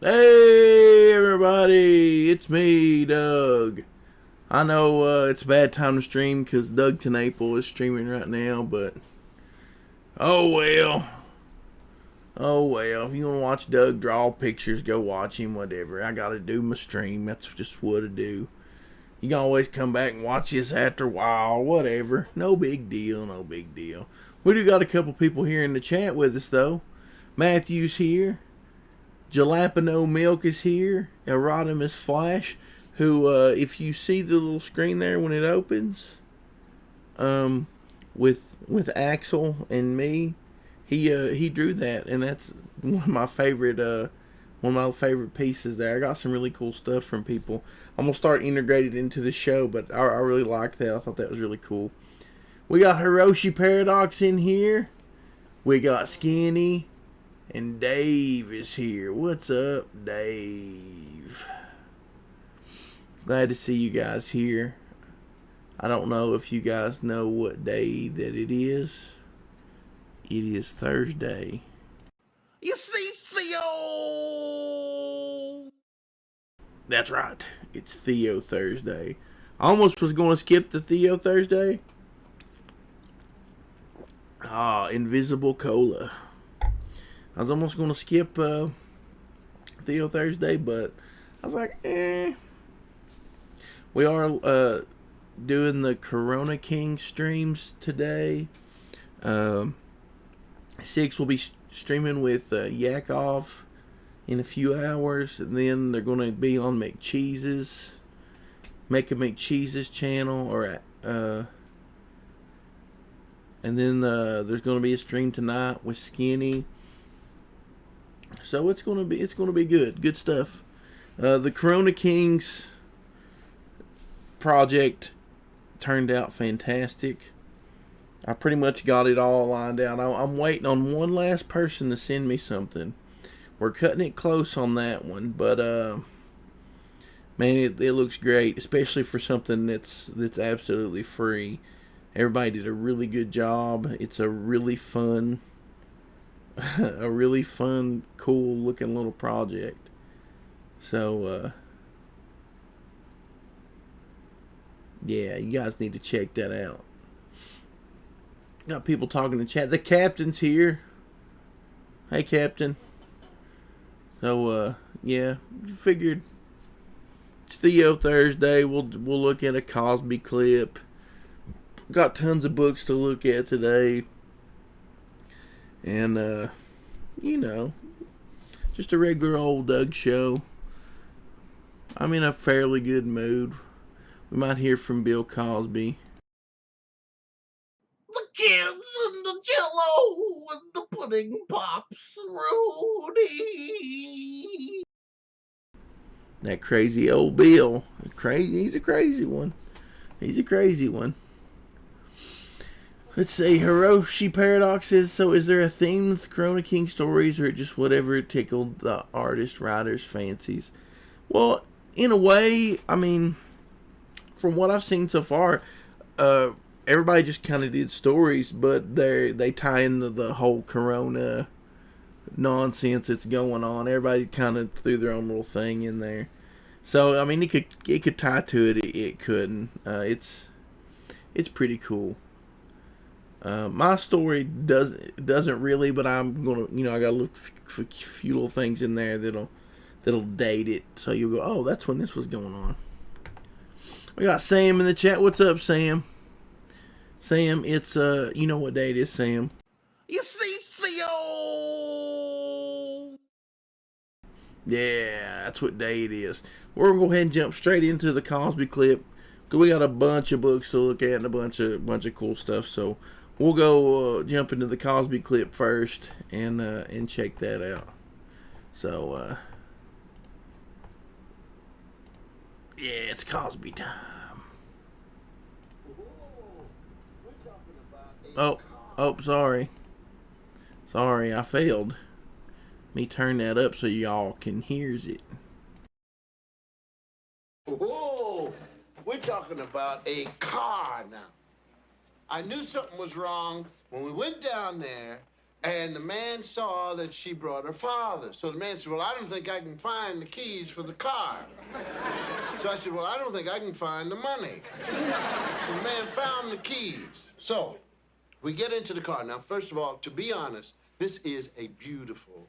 Hey everybody, it's me, Doug. I know it's a bad time to stream because Doug Tenaple is streaming right now, but oh well. Oh well, if you want to watch Doug draw pictures, go watch him, whatever. I gotta do my stream, that's just what I do. You can always come back and watch this after a while, whatever. No big deal, no big deal. We do got a couple people here in the chat with us though. Matthew's here. Jalapeno Milk is here. Erodimus Flash, who, if you see the little screen there when it opens, with Axel and me, he drew that, and that's one of my favorite pieces there. I got some really cool stuff from people. I'm gonna start integrated into the show, but I really liked that. I thought that was really cool. We got Hiroshi Paradox in here. We got Skinny. And Dave is here. What's up, Dave? Glad to see you guys here. I don't know if you guys know what day that it is. It is Thursday. You see, Theo! That's right. It's Theo Thursday. I almost was going to skip the Theo Thursday. Invisible Cola. I was almost going to skip Theo Thursday, but I was like, eh. We are doing the Corona King streams today. Six will be streaming with Yakov in a few hours, and then they're going to be on McCheese's, Make a McCheese's channel, and then there's going to be a stream tonight with Skinny. So it's gonna be good stuff. The Corona Kings project turned out fantastic. I pretty much got it all lined out. I'm waiting on one last person to send me something. We're cutting it close on that one, but man, it looks great, especially for something that's absolutely free. Everybody did a really good job. It's a really fun cool looking little project. So, yeah, you guys need to check that out. Got people talking in chat. The captain's here. Hey, Captain. So, yeah, figured it's Theo Thursday. We'll look at a Cosby clip. Got tons of books to look at today. And, just a regular old Doug show. I'm in a fairly good mood. We might hear from Bill Cosby. The kids and the jello and the pudding pops, Rudy. That crazy old Bill. He's a crazy one. He's a crazy one. Let's see, Hiroshi Paradoxes. So, is there a theme with Corona King stories, or just whatever tickled the artist, writer's fancies? Well, in a way, I mean, from what I've seen so far, everybody just kind of did stories, but they tie in the whole Corona nonsense that's going on. Everybody kind of threw their own little thing in there. So, I mean, it could tie to it. It couldn't. It's pretty cool. My story doesn't really, but I'm gonna, I gotta look for a few little things in there that'll date it, so you'll go, oh, that's when this was going on. We got Sam in the chat. What's up, Sam? Sam, it's you know what day it is, Sam? You see, Theo. Yeah, that's what day it is. We're gonna go ahead and jump straight into the Cosby clip, because we got a bunch of books to look at and a bunch of cool stuff. So we'll go jump into the Cosby clip first and check that out. So yeah, it's Cosby time. Oh, sorry, I failed. Me turn that up so y'all can hears it. Oh, we're talking about a car now. I knew something was wrong when we went down there And the man saw that she brought her father. So the man said, well, I don't think I can find the keys for the car. So I said, well, I don't think I can find the money. So the man found the keys. So we get into the car. Now, first of all, to be honest, this is a beautiful,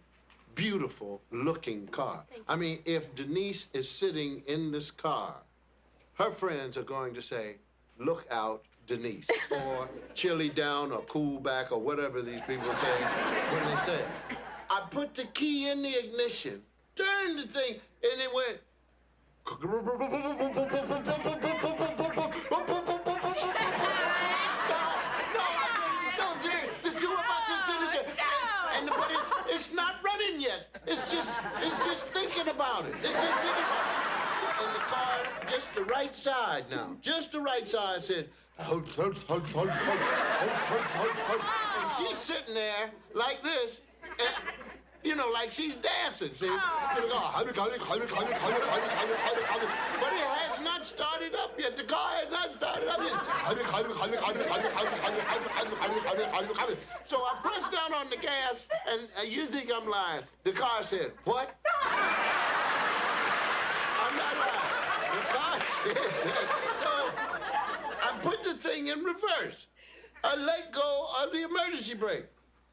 beautiful looking car. I mean, if Denise is sitting in this car, her friends are going to say, look out, Denise, or chilly down, or cool back, or whatever these people say when they say it. I put the key in the ignition, turned the thing, and it went. But it's not running yet. It's just thinking about it. It's just thinking about it. And the car, just the right side now. Just the right side said, and she's sitting there like this, and, you know, like she's dancing, see? But it has not started up yet. The car has not started up yet. So I pressed down on the gas, and you think I'm lying. The car said, what? I'm not lying. The car said that. So I put the thing in reverse. I let go of the emergency brake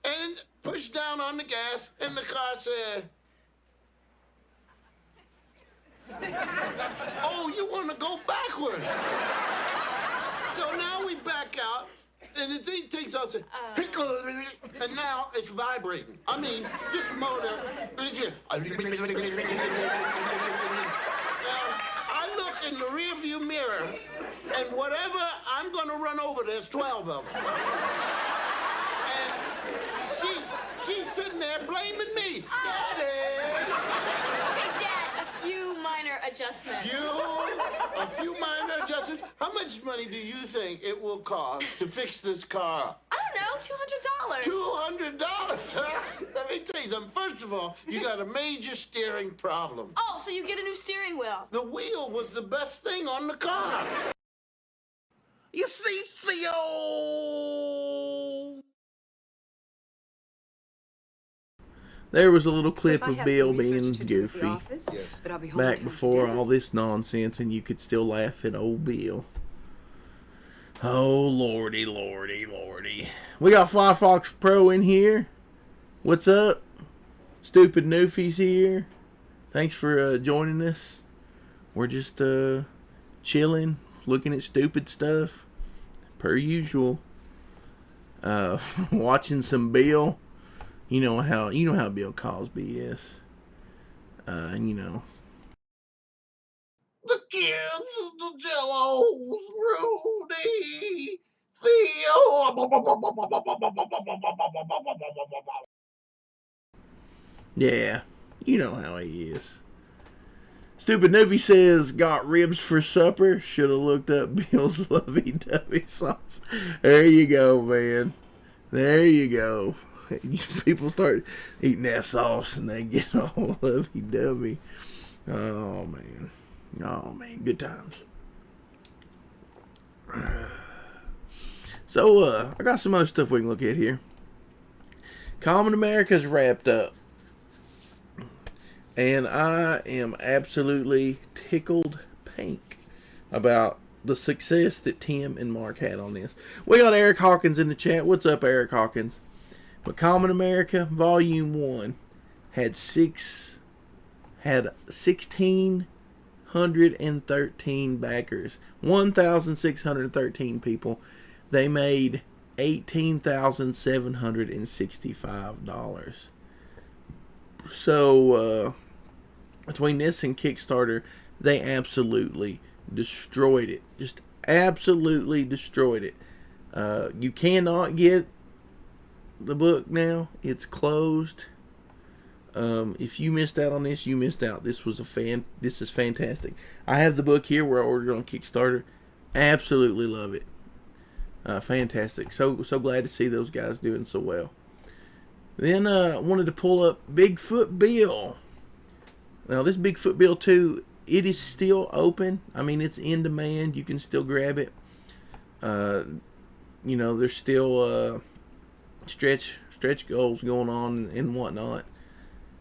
and pushed down on the gas, and the car said, oh, you want to go backwards. So now we back out, and the thing takes off, and now it's vibrating. I mean, this motor is just... I look in the rearview mirror, and whatever I'm going to run over, there's 12 of them. And she's sitting there blaming me. Daddy! Hey, Dad, a few minor adjustments. A few minor adjustments? How much money do you think it will cost to fix this car? I don't know, $200. $200, huh? Let me tell you something. First of all, you got a major steering problem. Oh, so you get a new steering wheel. The wheel was the best thing on the car. You see, Theo. There was a little clip of Bill being goofy back before all this nonsense, and you could still laugh at old Bill. Oh, lordy, lordy, lordy. We got Fly Fox Pro in here. What's up? Stupid Newfie's here. Thanks for joining us. We're just chilling, looking at stupid stuff, per usual. Watching some Bill. You know how Bill Cosby is. You know. The kids, the Jellos, Rudy, Theo. Yeah, you know how he is. Stupid Newfie says, got ribs for supper. Should have looked up Bill's lovey-dovey sauce. There you go, man. There you go. People start eating that sauce and they get all lovey-dovey. Oh, man. Oh, man. Good times. So, I got some other stuff we can look at here. Common America's wrapped up. And I am absolutely tickled pink about the success that Tim and Mark had on this. We got Eric Hawkins in the chat. What's up, Eric Hawkins? But Common America Volume 1 had 1,613 backers. 1,613 people. They made $18,765. So, between this and Kickstarter, they absolutely destroyed it. Just absolutely destroyed it. You cannot get the book now. It's closed. If you missed out on this, you missed out. This is fantastic. I have the book here where I ordered it on Kickstarter. Absolutely love it. Fantastic. So glad to see those guys doing so well. Then I wanted to pull up Bigfoot Bill. Now this Bigfoot Bill 2, it is still open. I mean, it's in demand. You can still grab it. You know, there's still stretch stretch goals going on and whatnot.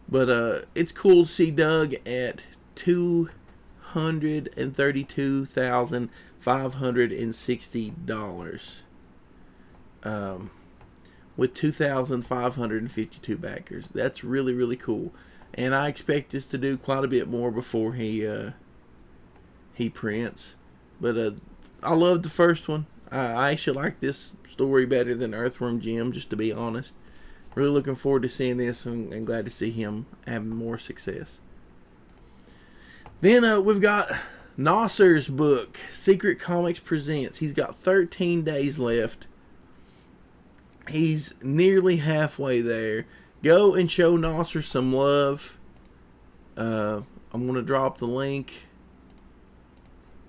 But it's cool to see Doug at $232,560 with 2,552 backers. That's really, really cool. And I expect this to do quite a bit more before he prints. But I loved the first one. I actually like this story better than Earthworm Jim, just to be honest. Really looking forward to seeing this and glad to see him having more success. Then we've got Nasser's book, Secret Comics Presents. He's got 13 days left. He's nearly halfway there. Go and show Nasser some love. I'm going to drop the link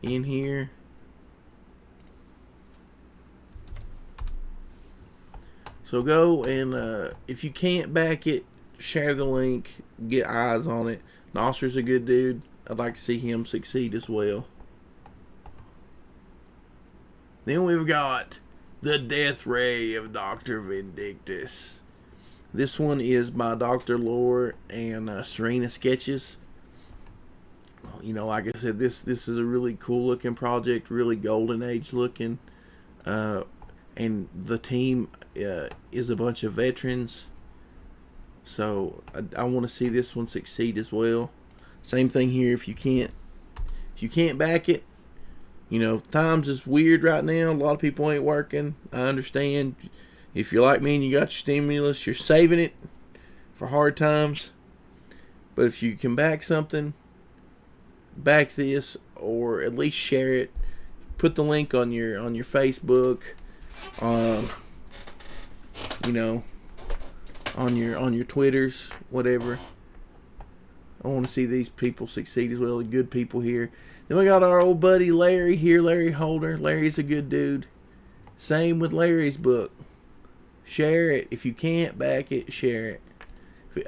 in here. So go and if you can't back it, share the link, get eyes on it. Nasser's a good dude. I'd like to see him succeed as well. Then we've got The Death Ray of Dr. Vindictus. This one is by Dr. Lore and Serena Sketches. You know, like I said, this is a really cool looking project, really golden age looking. And the team is a bunch of veterans. So I want to see this one succeed as well. Same thing here. If you can't back it, you know, times is weird right now. A lot of people ain't working. I understand. If you're like me and you got your stimulus, you're saving it for hard times. But if you can back something, back this, or at least share it. Put the link on your Facebook. You know, on your Twitters, whatever. I want to see these people succeed as well. The good people here. Then we got our old buddy Larry here, Larry Holder. Larry's a good dude. Same with Larry's book. Share it. If you can't back it, share it.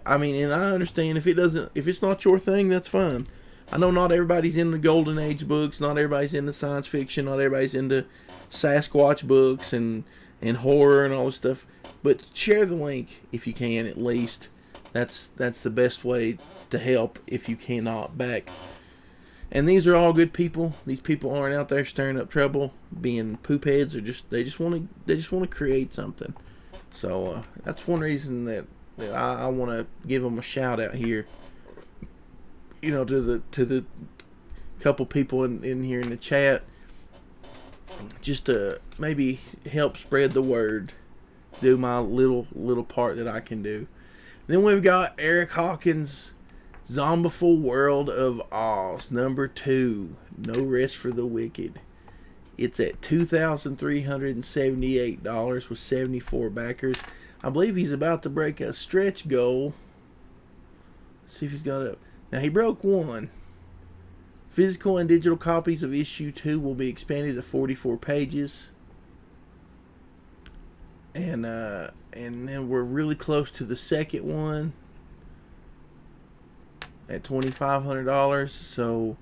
And I understand if it's not your thing, that's fine. I know not everybody's into Golden Age books. Not everybody's into science fiction. Not everybody's into Sasquatch books and horror and all this stuff. But share the link if you can, at least. That's the best way to help if you cannot back. And these are all good people. These people aren't out there stirring up trouble, being poop heads, or they just want to create something. So that's one reason that I want to give them a shout out here. You know, to the couple people in here in the chat, just to maybe help spread the word, do my little part that I can do. Then we've got Eric Hawkins' Zombiful World of Oz, number 2, No Rest for the Wicked. It's at $2,378 with 74 backers. I believe he's about to break a stretch goal. Let's see if he's got it. Now, he broke one. Physical and digital copies of issue 2 will be expanded to 44 pages. And then we're really close to the second one at $2,500. So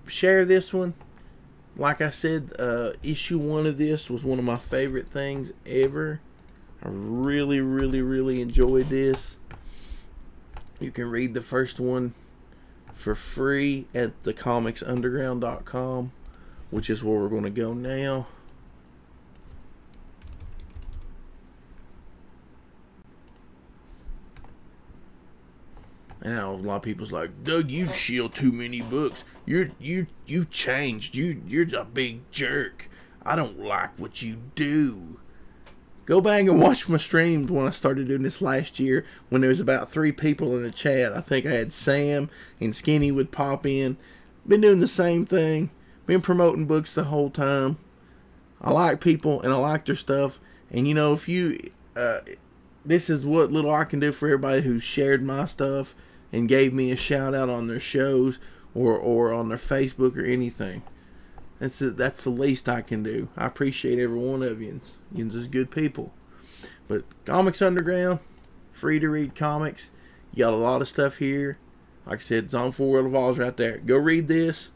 share this one. Like I said, issue 1 of this was one of my favorite things ever. I really, really, really enjoyed this. You can read the first one for free at thecomicsunderground.com, which is where we're going to go now. And a lot of people's like, Doug, you shield too many books. You changed. You're a big jerk. I don't like what you do. Go back and watch my streams when I started doing this last year, when there was about 3 people in the chat. I think I had Sam and Skinny would pop in. Been doing the same thing. Been promoting books the whole time. I like people and I like their stuff. And you know, if you, this is what little I can do for everybody who shared my stuff and gave me a shout out on their shows or on their Facebook or anything. That's the least I can do. I appreciate every one of you. You're just good people. But Comics Underground, free to read comics. You got a lot of stuff here. Like I said, Zombiful World of Oz right there. Go read this,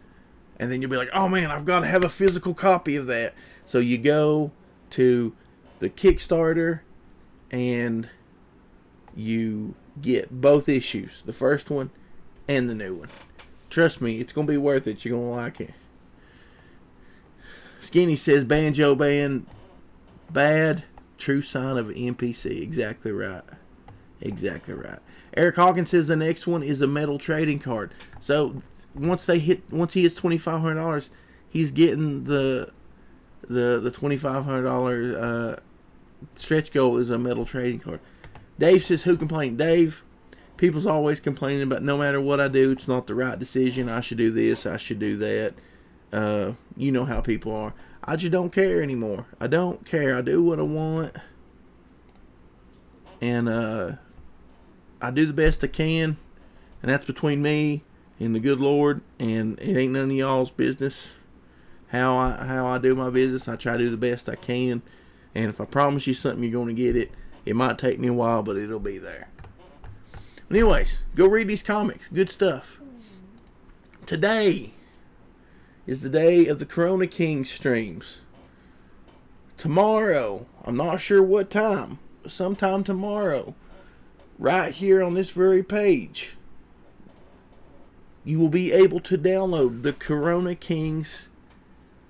and then you'll be like, oh man, I've got to have a physical copy of that. So you go to the Kickstarter, and you get both issues, the first one and the new one. Trust me, it's going to be worth it. You're going to like it. Skinny says Banjo Band bad, true sign of NPC. Exactly right. Exactly right. Eric Hawkins says the next one is a metal trading card. So once he hits $2,500, he's getting the $2,500 stretch goal is a metal trading card. Dave says, who complained? Dave, people's always complaining about no matter what I do, it's not the right decision. I should do this. I should do that. You know how people are. I just don't care anymore. I don't care. I do what I want. And I do the best I can. And that's between me and the good Lord. And it ain't none of y'all's business how I do my business. I try to do the best I can. And if I promise you something, you're going to get it. It might take me a while, but it'll be there. But anyways, go read these comics. Good stuff. Today is the day of the Corona King streams. Tomorrow, I'm not sure what time, but sometime tomorrow, right here on this very page, you will be able to download the Corona Kings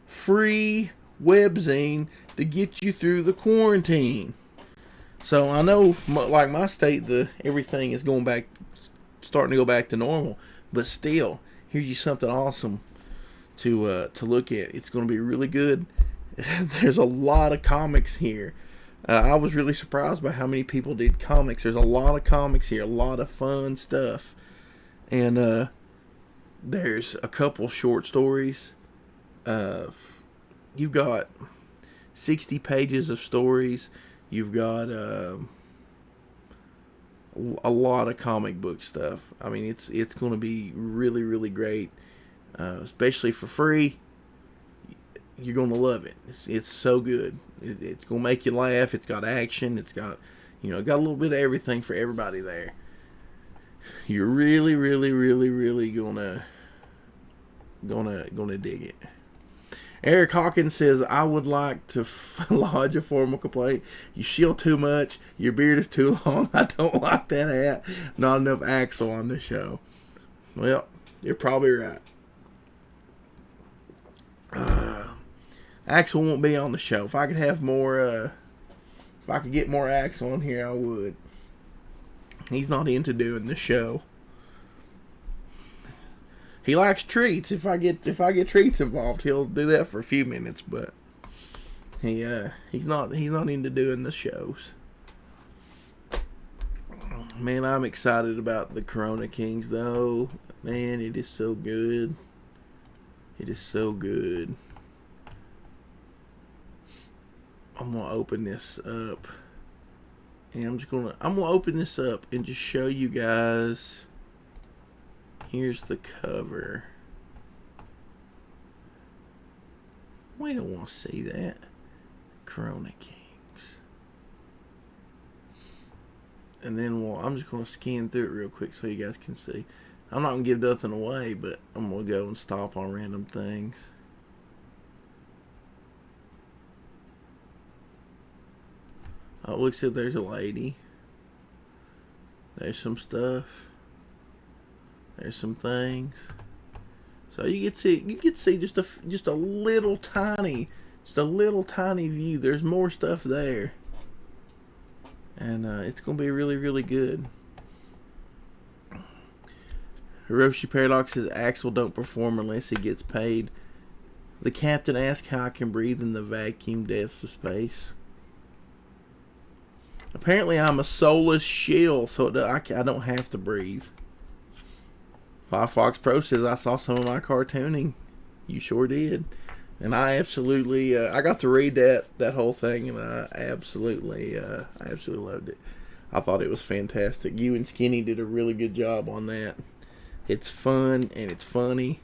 free webzine to get you through the quarantine. So I know, like my state, everything is starting to go back to normal. But still, here's you something awesome to look at. It's going to be really good. There's a lot of comics here. I was really surprised by how many people did comics. There's a lot of comics here, a lot of fun stuff, and there's a couple short stories. You've got 60 pages of stories. You've got a lot of comic book stuff. I mean, it's going to be really, really great, especially for free. You're going to love it. It's so good. It's going to make you laugh. It's got action. It's got, got a little bit of everything for everybody there. You're really, really, really, really gonna dig it. Eric Hawkins says, I would like to lodge a formal complaint. You shield too much. Your beard is too long. I don't like that hat. Not enough Axel on the show. Well, you're probably right. Axel won't be on the show. If I could have more, if I could get more Axel on here, I would. He's not into doing the show. He likes treats. If I get treats involved, he'll do that for a few minutes. But he's not into doing the shows. Man, I'm excited about the Corona Kings, though. Man, it is so good. It is so good. I'm gonna open this up, and I'm gonna open this up and just show you guys. Here's the cover. We don't want to see that. Corona Kings. And then I'm just going to scan through it real quick so you guys can see. I'm not going to give nothing away, but I'm going to go and stop on random things. Oh, it looks like there's a lady. There's some stuff. There's some things. So you get to see just a little tiny view. There's more stuff there, and it's gonna be really, really good. Hiroshi Paradox says Axel don't perform unless he gets paid. The captain asks how I can breathe in the vacuum depths of space. Apparently, I'm a soulless shell, so I don't have to breathe. Fox Pro says, I saw some of my cartooning. You sure did. And I absolutely, I got to read that whole thing, and I absolutely loved it. I thought it was fantastic. You and Skinny did a really good job on that. It's fun, and it's funny.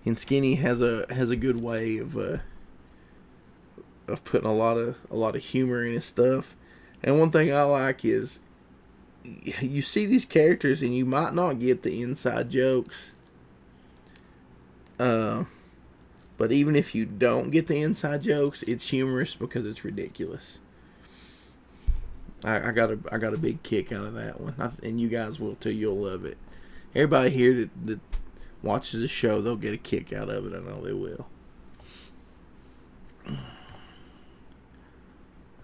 And Skinny has a good way of putting a lot of humor in his stuff. And one thing I like is, you see these characters and you might not get the inside jokes. But even if you don't get the inside jokes, it's humorous because it's ridiculous. I got a big kick out of that one, and you guys will too. You'll love it. Everybody here that watches the show, they'll get a kick out of it. I know they will.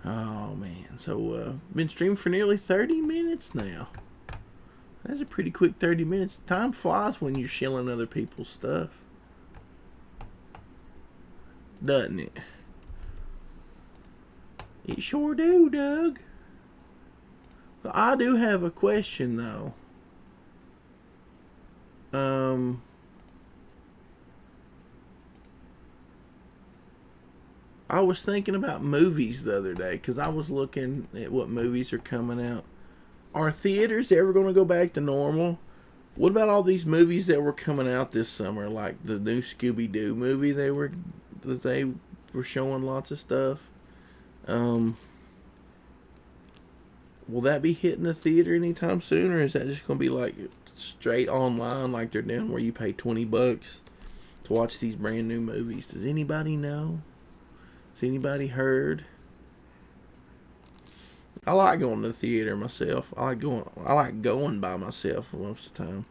Oh man, so been streaming for nearly 30 minutes now. That's a pretty quick 30 minutes. Time flies when you're shilling other people's stuff, doesn't it? It sure do, Doug. But I do have a question though. I was thinking about movies the other day because I was looking at what movies are coming out. Are theaters ever going to go back to normal? What about all these movies that were coming out this summer, like the new Scooby-Doo movie they were showing lots of stuff? Will that be hitting a theater anytime soon, or is that just going to be like straight online like they're doing where you pay $20 to watch these brand new movies? Does anybody know? Has anybody heard? I like going to the theater myself. I like going by myself most of the time.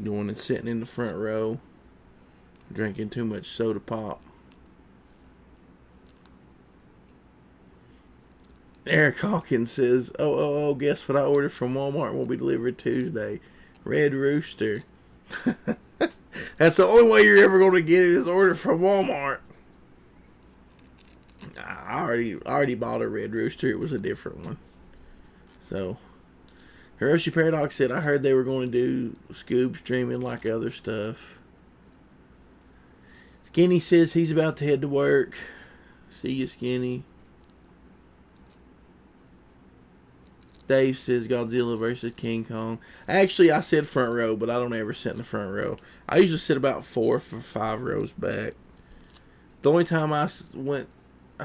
Going and sitting in the front row, drinking too much soda pop. Eric Hawkins says, oh, guess what I ordered from Walmart will be delivered Tuesday? Red Rooster. That's the only way you're ever going to get it is order from Walmart. I already bought a Red Rooster. It was a different one. So, Hiroshi Paradox said, I heard they were going to do Scoob streaming like other stuff. Skinny says he's about to head to work. See you, Skinny. Dave says Godzilla versus King Kong. Actually, I said front row, but I don't ever sit in the front row. I usually sit about 4 or 5 rows back. The only time I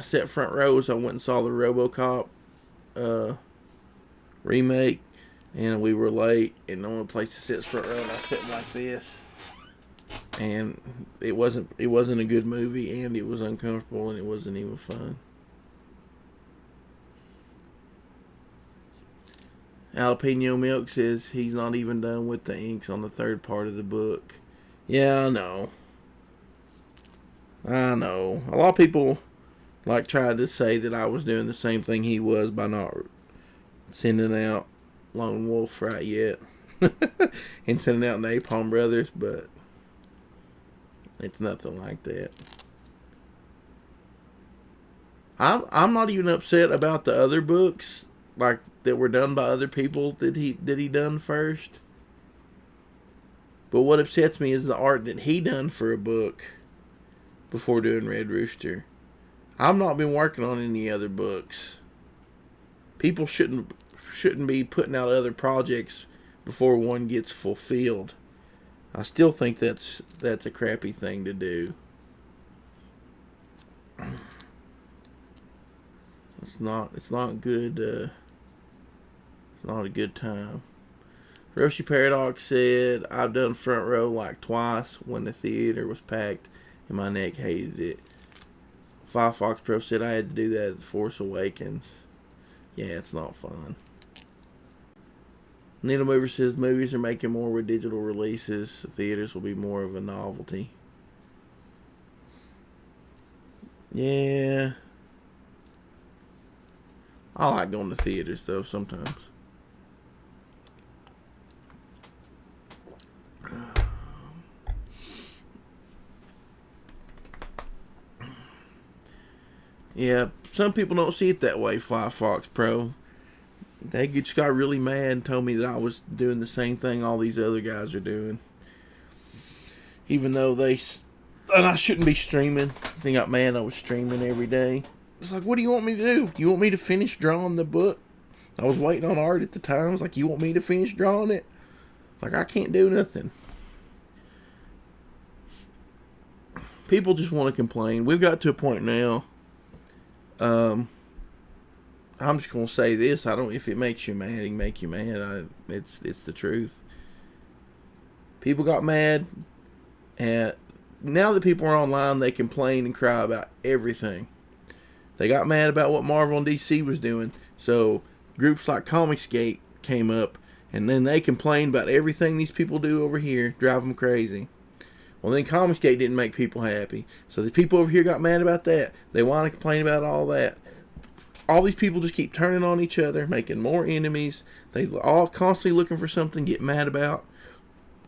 sat front row was I went and saw the RoboCop remake, and we were late, and the only place to sit is front row, and I was sitting like this, and it wasn't a good movie, and it was uncomfortable, and it wasn't even fun. Jalapeno Milk says he's not even done with the inks on the third part of the book. Yeah, I know. A lot of people tried to say that I was doing the same thing he was by not sending out Lone Wolf right yet. And sending out Napalm Brothers, but it's nothing like that. I'm not even upset about the other books that were done by other people that he done first. But what upsets me is the art that he done for a book before doing Red Rooster. I've not been working on any other books. People shouldn't be putting out other projects before one gets fulfilled. I still think that's a crappy thing to do. It's not good. It's not a good time. Roshi Paradox said, I've done front row twice when the theater was packed and my neck hated it. Firefox Pro said I had to do that at The Force Awakens. Yeah, it's not fun. Needle Mover says movies are making more with digital releases. The theaters will be more of a novelty. Yeah. I like going to theaters though sometimes. Yeah, some people don't see it that way, Firefox Pro. They just got really mad and told me that I was doing the same thing all these other guys are doing. Even though and I shouldn't be streaming. They got mad I was streaming every day. It's like, what do you want me to do? You want me to finish drawing the book? I was waiting on art at the time. I was like, you want me to finish drawing it? It's like, I can't do nothing. People just want to complain. We've got to a point now. I'm just gonna say this. If it makes you mad, it can make you mad. It's the truth. People got mad, and now that people are online, they complain and cry about everything. They got mad about what Marvel and DC was doing. So groups like Comicsgate came up, and then they complained about everything these people do over here, drive them crazy. Well, then Comicsgate didn't make people happy. So the people over here got mad about that. They want to complain about all that. All these people just keep turning on each other, making more enemies. They all constantly looking for something to get mad about.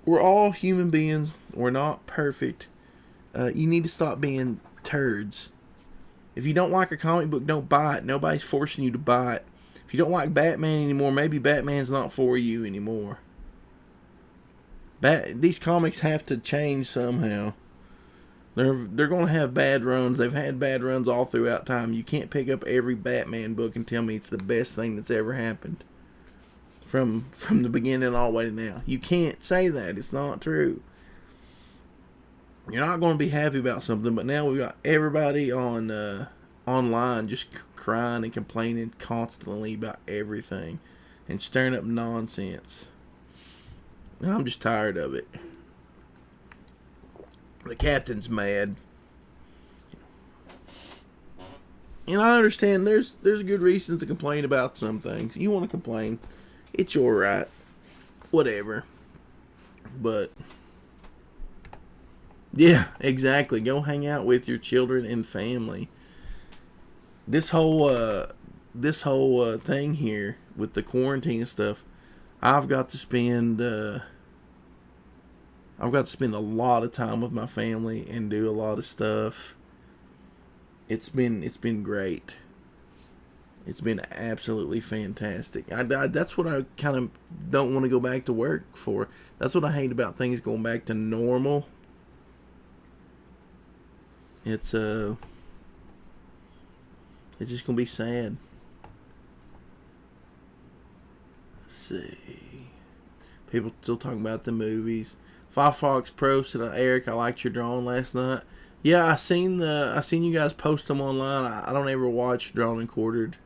We're all human beings. We're not perfect. You need to stop being turds. If you don't like a comic book, don't buy it. Nobody's forcing you to buy it. If you don't like Batman anymore, maybe Batman's not for you anymore. These comics have to change somehow. They're going to have bad runs. They've had bad runs all throughout time. You can't pick up every Batman book and tell me it's the best thing that's ever happened. From the beginning all the way to now. You can't say that. It's not true. You're not going to be happy about something, but now we've got everybody on online just crying and complaining constantly about everything and stirring up nonsense. And I'm just tired of it. The captain's mad. And I understand there's good reasons to complain about some things. You want to complain. It's your right. Whatever. But yeah, exactly. Go hang out with your children and family. This whole thing here with the quarantine and stuff, I've got to spend a lot of time with my family and do a lot of stuff. It's been great. It's been absolutely fantastic. That's what I kind of don't want to go back to work for. That's what I hate about things going back to normal. It's just gonna be sad. Let's see. People still talking about the movies. Fox Pro said, Eric, I liked your drawing last night. Yeah, I seen you guys post them online. I don't ever watch Drawn and Quartered.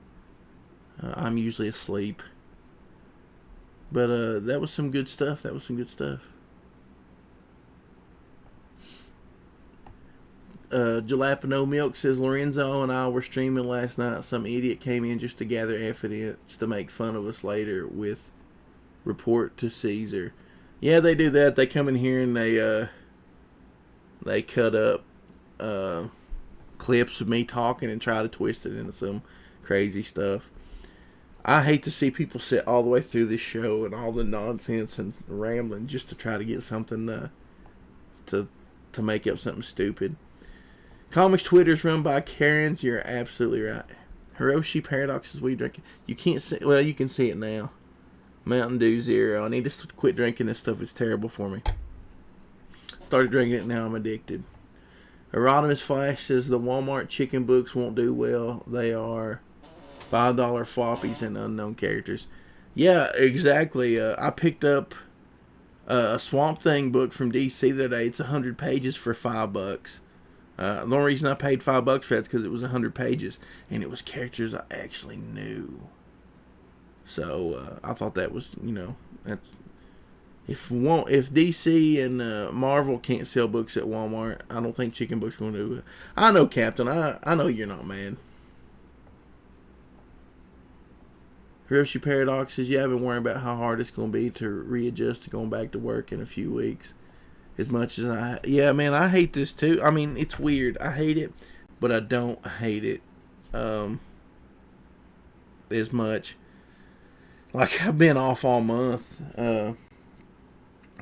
I'm usually asleep. But that was some good stuff. Jalapeno Milk says, Lorenzo and I were streaming last night. Some idiot came in just to gather evidence to make fun of us later with report to Caesar. Yeah, they do that. They come in here and they cut up clips of me talking and try to twist it into some crazy stuff. I hate to see people sit all the way through this show and all the nonsense and rambling just to try to get something to make up something stupid. Comics Twitter's run by Karens. You're absolutely right. Hiroshi Paradox is we drinking. You can't see. Well, you can see it now. Mountain Dew Zero. I need to quit drinking this stuff. It's terrible for me. Started drinking it, now I'm addicted. Erodimus Flash says the Walmart chicken books won't do well. They are $5 floppies and unknown characters. Yeah, exactly. I picked up a Swamp Thing book from DC today. It's 100 pages for $5. The only reason I paid $5 for that is because it was 100 pages and it was characters I actually knew. So I thought that was, that's, if DC and Marvel can't sell books at Walmart, I don't think chicken books going to do it. I know, Captain. I know you're not mad. Hiroshi Paradox says, yeah, I've been worrying about how hard it's going to be to readjust to going back to work in a few weeks. As much as yeah, man, I hate this too. I mean, it's weird. I hate it, but I don't hate it as much. Like, I've been off all month.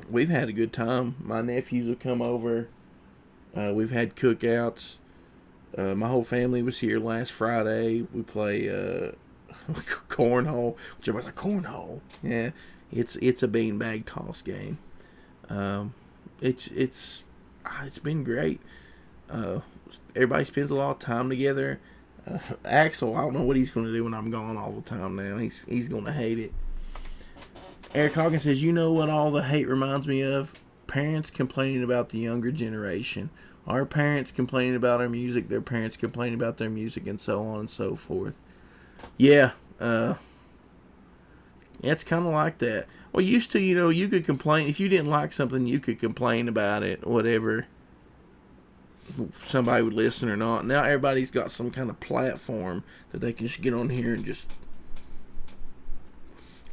We've had a good time. My nephews will come over. We've had cookouts. My whole family was here last Friday. We play cornhole, which was a cornhole. Yeah, it's a beanbag toss game. It's been great. Everybody spends a lot of time together. Axel, I don't know what he's going to do when I'm gone all the time now. He's going to hate it. Eric Hawkins says, you know what all the hate reminds me of? Parents complaining about the younger generation. Our parents complaining about our music, their parents complaining about their music, and so on and so forth. Yeah, it's kind of like that. Well, used to, you could complain. If you didn't like something, you could complain about it, whatever. Somebody would listen or not. Now everybody's got some kind of platform that they can just get on here and just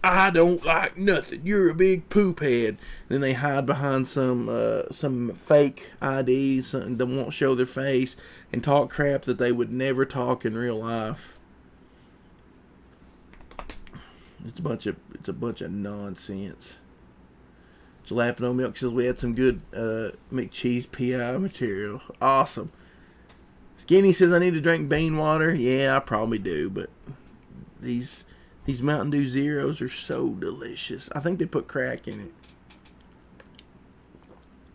I don't like nothing. You're a big poop head. Then they hide behind some fake IDs that won't show their face and talk crap that they would never talk in real life. It's a bunch of nonsense. Jalapeno Milk says we had some good McCheese PI material. Awesome. Skinny says I need to drink bean water. Yeah, I probably do, but these Mountain Dew Zeros are so delicious. I think they put crack in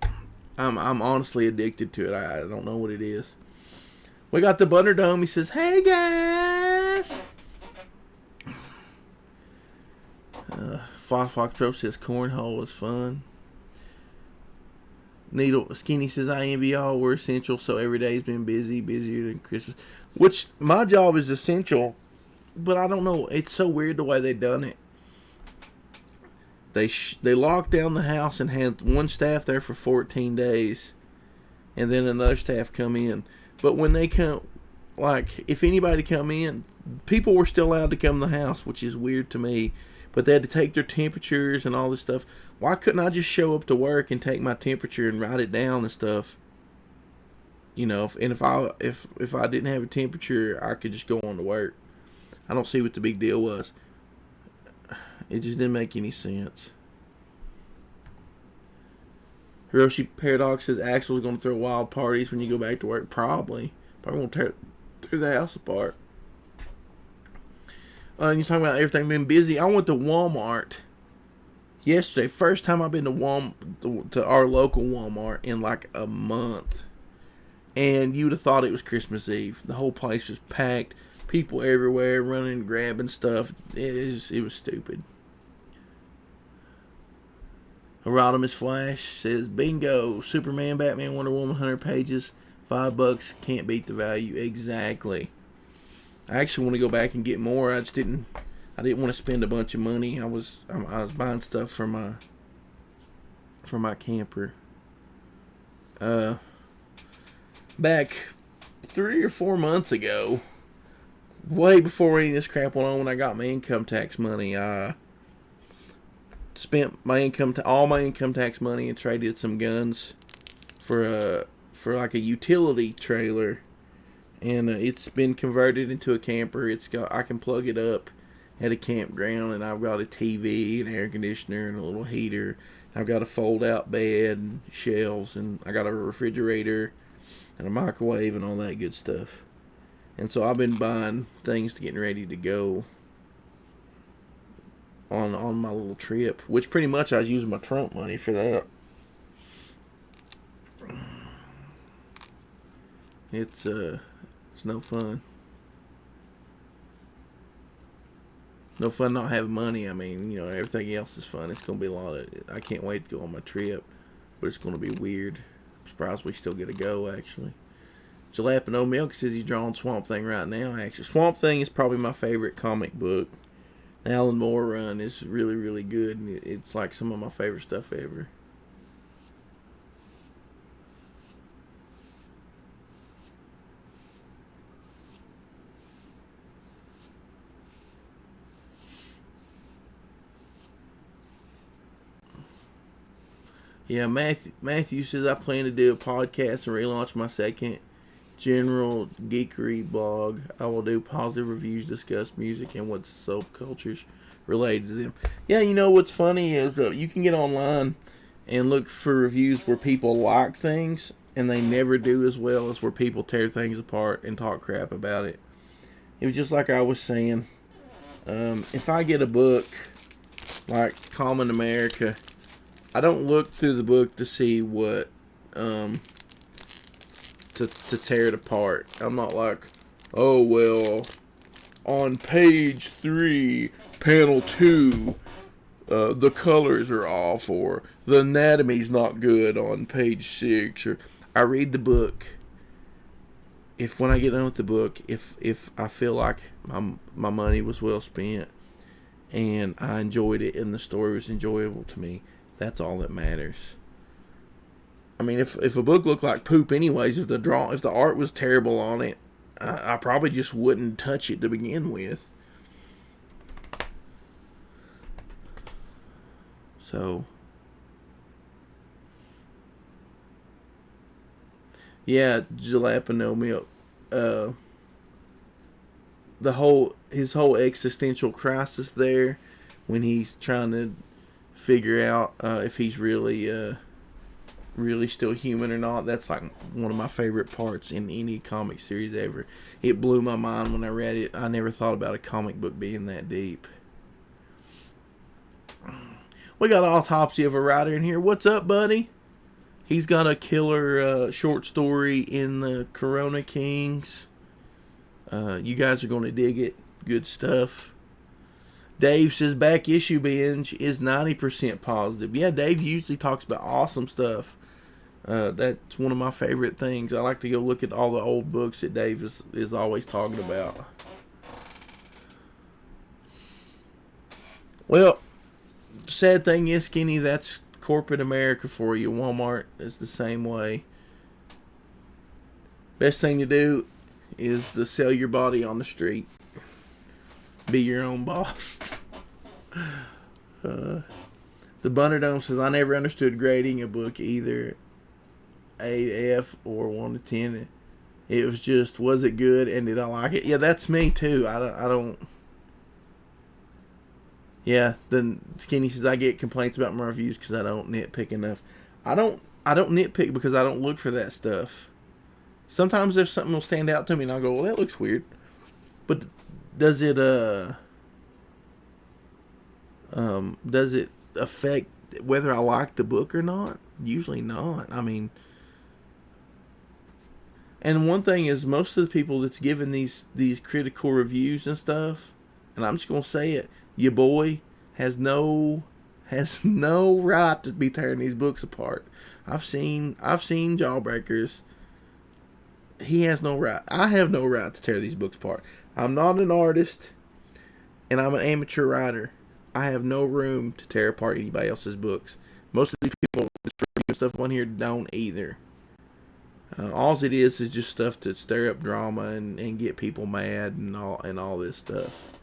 it. I'm honestly addicted to it. I don't know what it is. We got the Butter Dome. He says, "Hey guys." Fox Pro says cornhole is fun. Needle Skinny says I envy y'all. We're essential, so every day's been busier than Christmas. Which my job is essential, but I don't know. It's so weird the way they done it. They locked down the house and had one staff there for 14 days, and then another staff come in. But when they come, like if anybody come in, people were still allowed to come to the house, which is weird to me. But they had to take their temperatures and all this stuff. Why couldn't I just show up to work and take my temperature and write it down and stuff? You know, if I didn't have a temperature, I could just go on to work. I don't see what the big deal was. It just didn't make any sense. Hiroshi Paradox says Axel's going to throw wild parties when you go back to work. Probably won't tear the house apart. You're talking about everything being busy. I went to Walmart yesterday. First time I've been to our local Walmart in like a month. And you would have thought it was Christmas Eve. The whole place was packed. People everywhere running, grabbing stuff. It was stupid. Herodimus Flash says, bingo. Superman, Batman, Wonder Woman, 100 pages. $5. Can't beat the value. Exactly. I actually want to go back and get more. I didn't want to spend a bunch of money. I was buying stuff for my camper. Back 3 or 4 months ago, way before any of this crap went on, when I got my income tax money, I spent all my income tax money and traded some guns for like a utility trailer. And it's been converted into a camper. I can plug it up at a campground, and I've got a TV, an air conditioner, and a little heater. I've got a fold-out bed, and shelves, and I got a refrigerator, and a microwave, and all that good stuff. And so I've been buying things to getting ready to go on my little trip, which pretty much I was using my Trump money for that. It's no fun. No fun not having money. I mean, you know, everything else is fun. It's going to be a lot of... I can't wait to go on my trip, but it's going to be weird. I'm surprised we still get to go, actually. Jalapeno Milk says he's drawing Swamp Thing right now, actually. Swamp Thing is probably my favorite comic book. The Alan Moore run is really, really good, and it's like some of my favorite stuff ever. Yeah, Matthew says I plan to do a podcast and relaunch my second general geekery blog. I will do positive reviews, discuss music and what's subcultures related to them. Yeah, you know what's funny is you can get online and look for reviews where people like things and they never do as well as where people tear things apart and talk crap about it. It was just like I was saying. If I get a book like Common America, I don't look through the book to see what to tear it apart. I'm not like, oh well, on page 3, panel 2, the colors are off, or the anatomy's not good on page 6. Or I read the book. When I get done with the book, if I feel like my money was well spent and I enjoyed it and the story was enjoyable to me, that's all that matters. I mean, if a book looked like poop anyways, if the art was terrible on it, I probably just wouldn't touch it to begin with. So, yeah, Jalapeno Milk. His whole existential crisis there, when he's trying to figure out if he's really still human or not. That's like one of my favorite parts in any comic series ever. It blew my mind when I read it. I never thought about a comic book being that deep. We got Autopsy of a Writer in here. What's up, buddy? He's got a killer short story in the Corona Kings. You guys are going to dig it. Good stuff. Dave says back issue binge is 90% positive. Yeah, Dave usually talks about awesome stuff. That's one of my favorite things. I like to go look at all the old books that Dave is always talking about. Well, sad thing is, Skinny, that's corporate America for you. Walmart is the same way. Best thing to do is to sell your body on the street. Be your own boss. The Bunnerdome says, I never understood grading a book either 8F or 1 to 10. It was just, was it good and did I like it? Yeah, that's me too. I don't. Yeah, then Skinny says, I get complaints about my reviews because I don't nitpick enough. I don't nitpick because I don't look for that stuff. Sometimes there's something will stand out to me and I'll go, well, that looks weird. But does it affect whether I like the book or not? Usually not. I mean, and one thing is, most of the people that's giving these critical reviews and stuff, and I'm just gonna say it, your boy has no right to be tearing these books apart. I've seen Jawbreakers. He has no right. I have no right to tear these books apart. I'm not an artist, and I'm an amateur writer. I have no room to tear apart anybody else's books. Most of these people that's reviewing stuff on here don't either. All it is just stuff to stir up drama and get people mad and all this stuff.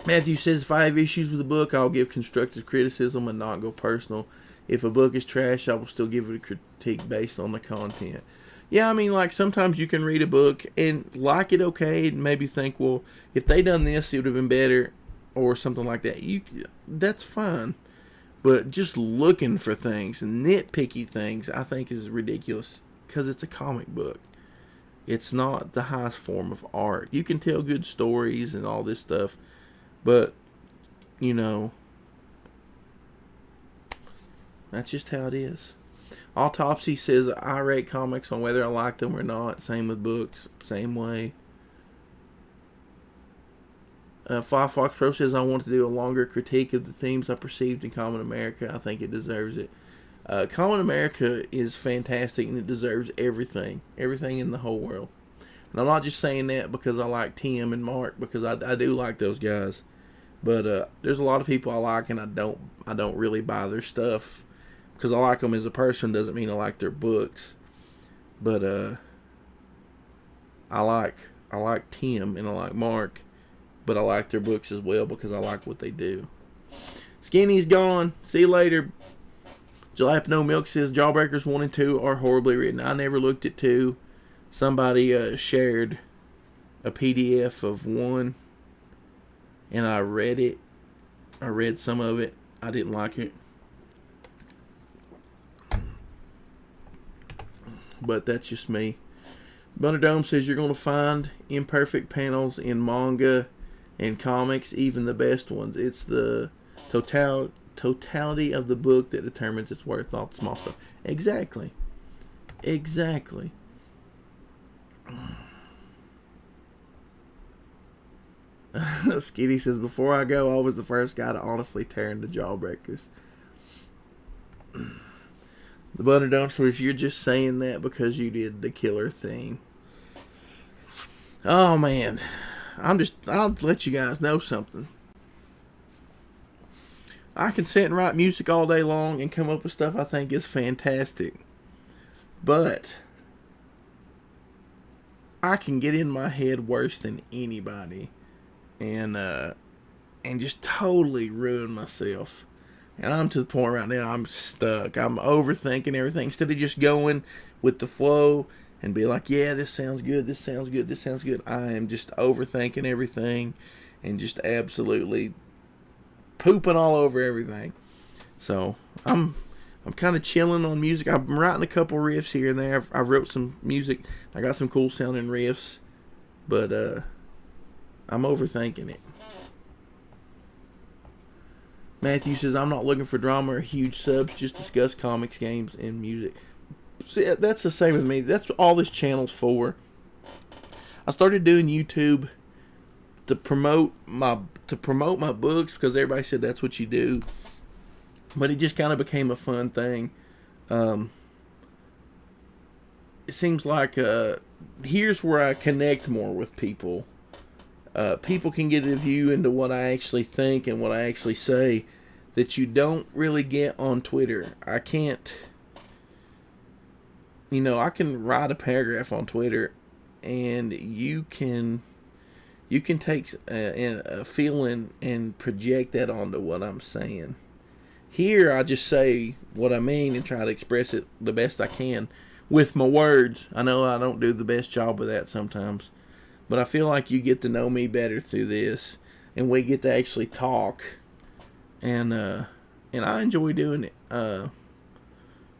Matthew says, if I have issues with the book, I'll give constructive criticism and not go personal. If a book is trash, I will still give it a critique based on the content. Yeah, I mean, like, sometimes you can read a book and like it okay and maybe think, well, if they done this, it would have been better or something like that. That's fine. But just looking for things, nitpicky things, I think is ridiculous because it's a comic book. It's not the highest form of art. You can tell good stories and all this stuff, but, you know, that's just how it is. Autopsy says, I rate comics on whether I like them or not. Same with books. Same way. Fly Fox Pro says, I want to do a longer critique of the themes I perceived in Common America. I think it deserves it. Common America is fantastic and it deserves everything. Everything in the whole world. And I'm not just saying that because I like Tim and Mark, because I do like those guys. But there's a lot of people I like and I don't really buy their stuff. Because I like them as a person doesn't mean I like their books. But I like Tim and I like Mark. But I like their books as well because I like what they do. Skinny's gone. See you later. Jalapeno Milk says Jawbreakers 1 and 2 are horribly written. I never looked at 2. Somebody shared a PDF of 1. And I read it. I read some of it. I didn't like it. But that's just me. Bunnerdome says you're going to find imperfect panels in manga and comics, even the best ones. It's the totality of the book that determines its worth, not the small stuff. Exactly. Skitty says, before I go, I was the first guy to honestly tear into Jawbreakers. The Bunnerdome says you're just saying that because you did the killer thing. Oh man. I'll let you guys know something. I can sit and write music all day long and come up with stuff I think is fantastic. But I can get in my head worse than anybody and just totally ruin myself. And I'm to the point right now I'm stuck. I'm overthinking everything instead of just going with the flow and be like, yeah, this sounds good, this sounds good, this sounds good. I am just overthinking everything and just absolutely pooping all over everything. So I'm kind of chilling on music. I'm writing a couple riffs here and there. I've wrote some music. I got some cool sounding riffs, but I'm overthinking it. Matthew says, I'm not looking for drama or huge subs, just discuss comics, games, and music. See, that's the same with me. That's what all this channel's for. I started doing YouTube to promote my books because everybody said that's what you do. But it just kind of became a fun thing. It seems like here's where I connect more with people. People can get a view into what I actually think and what I actually say that you don't really get on Twitter. I can't, I can write a paragraph on Twitter and you can take a feeling and project that onto what I'm saying. Here, I just say what I mean and try to express it the best I can with my words. I know I don't do the best job of that sometimes. But I feel like you get to know me better through this, and we get to actually talk, and I enjoy doing it.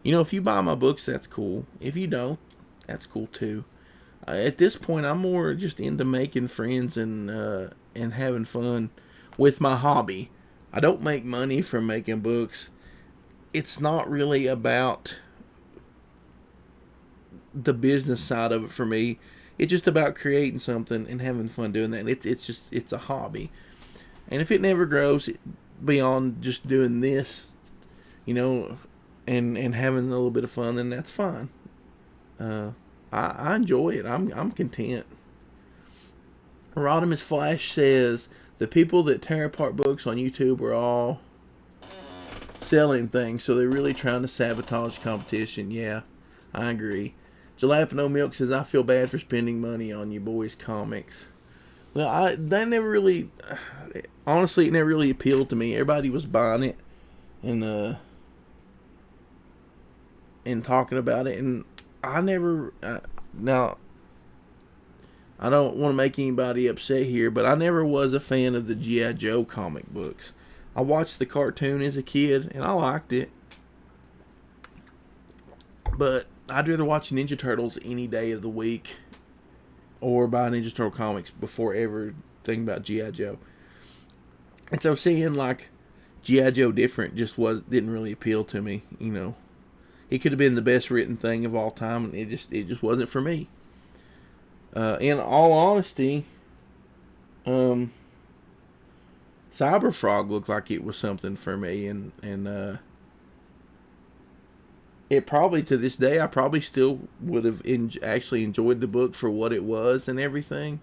If you buy my books, that's cool. If you don't, that's cool too. At this point, I'm more just into making friends and having fun with my hobby. I don't make money from making books. It's not really about the business side of it for me. It's just about creating something and having fun doing that. And it's a hobby. And if it never grows beyond just doing this, and having a little bit of fun, then that's fine. I enjoy it. I'm content. Rodimus Flash says the people that tear apart books on YouTube are all selling things, so they're really trying to sabotage competition. Yeah, I agree. Jalapeno Milk says, I feel bad for spending money on you boys' comics. Well, that never really, honestly, it never really appealed to me. Everybody was buying it and talking about it, and I never, now, I don't want to make anybody upset here, but I never was a fan of the G.I. Joe comic books. I watched the cartoon as a kid, and I liked it. But I'd rather watch Ninja Turtles any day of the week or buy Ninja Turtle comics before ever thinking about G.I. Joe. And so seeing like G.I. Joe different just didn't really appeal to me, It could have been the best written thing of all time, and it just wasn't for me. In all honesty, Cyberfrog looked like it was something for me, and it probably, to this day, I probably still would have actually enjoyed the book for what it was and everything,